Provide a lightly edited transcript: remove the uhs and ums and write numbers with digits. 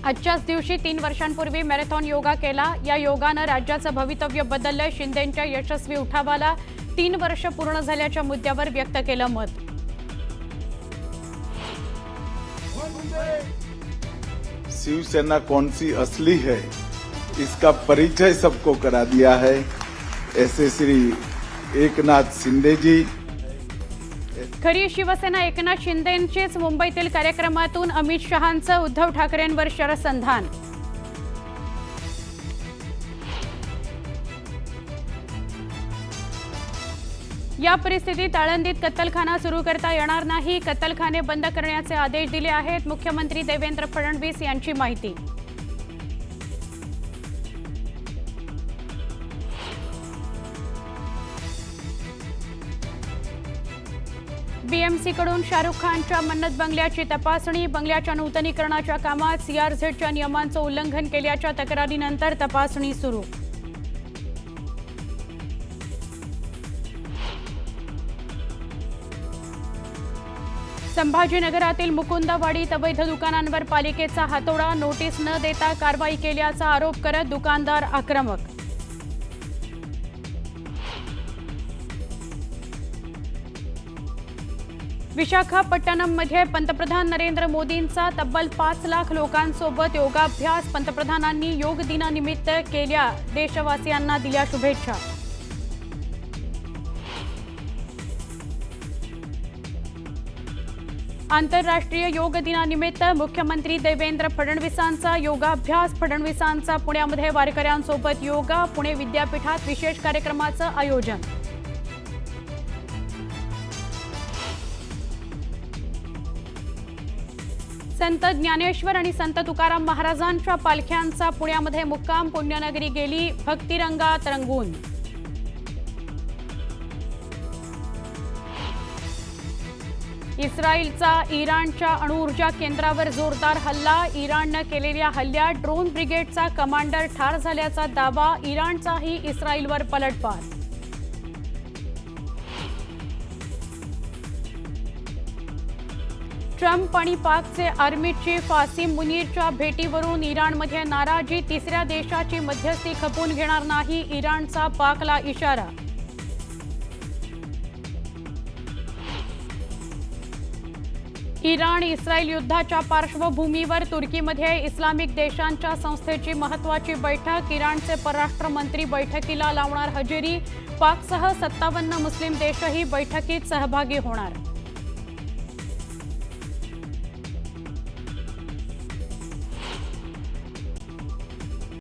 आजच्याच दिवशी 3 वर्षांपूर्वी मॅरेथॉन योगा केला। या योगानं राज्याचं भवितव्य बदललं। शिंदेंच्या यशस्वी उठावाला 3 वर्ष पूर्ण झाल्याच्या मुद्द्यावर व्यक्त केलं मत। शिवसेना कौन सी असली है इसका परिचय सबको करा दिया है। ऐसे श्री एकनाथ शिंदे जी। खरी शिवसेना एकनाथ शिंदेंचीच। मुंबईतील कार्यक्रमातून अमित शहांचं उद्धव ठाकरेंवर शरसंधान। या परिस्थितीत आळंदीत कत्तलखाना सुरू करता येणार नाही। कत्तलखाने बंद करण्याचे आदेश दिले आहेत। मुख्यमंत्री देवेंद्र फडणवीस यांची माहिती। बीएमसीकडून शाहरुख खानच्या मन्नत बंगल्याची तपासणी। बंगल्याच्या नूतनीकरणाच्या कामात सीआरझेडच्या नियमांचं उल्लंघन केल्याच्या तक्रारीनंतर तपासणी सुरू। संभाजीनगरातील मुकुंदवाडीत अवैध दुकानांवर पालिकेचा हातोडा। नोटीस न देता कारवाई केल्याचा आरोप करत दुकानदार आक्रमक। विशाखापट्टणममध्ये पंतप्रधान नरेंद्र मोदींचा तब्बल 5 लाख लोकांसोबत योगाभ्यास। पंतप्रधानांनी योग दिनानिमित्त केल्या देशवासियांना दिल्या शुभेच्छा। आंतरराष्ट्रीय योग दिनानिमित्त मुख्यमंत्री देवेंद्र फडणवीसांचा योगाभ्यास। फडणवीसांचा पुण्यामध्ये वारकऱ्यांसोबत योगा। पुणे विद्यापीठात विशेष कार्यक्रमाचं आयोजन। संत ज्ञानेश्वर आणि संत तुकाराम महाराजांच्या पालख्यांचा पुण्यामध्ये मुक्काम। पुण्यनगरी गेली भक्तिरंगात रंगून। इस्रायलचा इराणच्या अणुऊर्जा केंद्रावर जोरदार हल्ला। इराणनं केलेल्या हल्ल्यात ड्रोन ब्रिगेडचा कमांडर ठार झाल्याचा दावा। इराणचाही इस्रायलवर पलटवार। ट्रम्प आणि पाकचे आर्मी चीफ आसिम मुनीरच्या भेटीवरून इराणमध्ये नाराजी। तिसऱ्या देशाची मध्यस्थी खपवून घेणार नाही इराणचा पाकला इशारा। इराण इस्रायल युद्धाच्या पार्श्वभूमीवर तुर्कीमध्ये इस्लामिक देशांच्या संस्थेची महत्त्वाची बैठक। इराणचे परराष्ट्र मंत्री बैठकीला लावणार हजेरी। पाकसह 57 मुस्लिम देशही बैठकीत सहभागी होणार।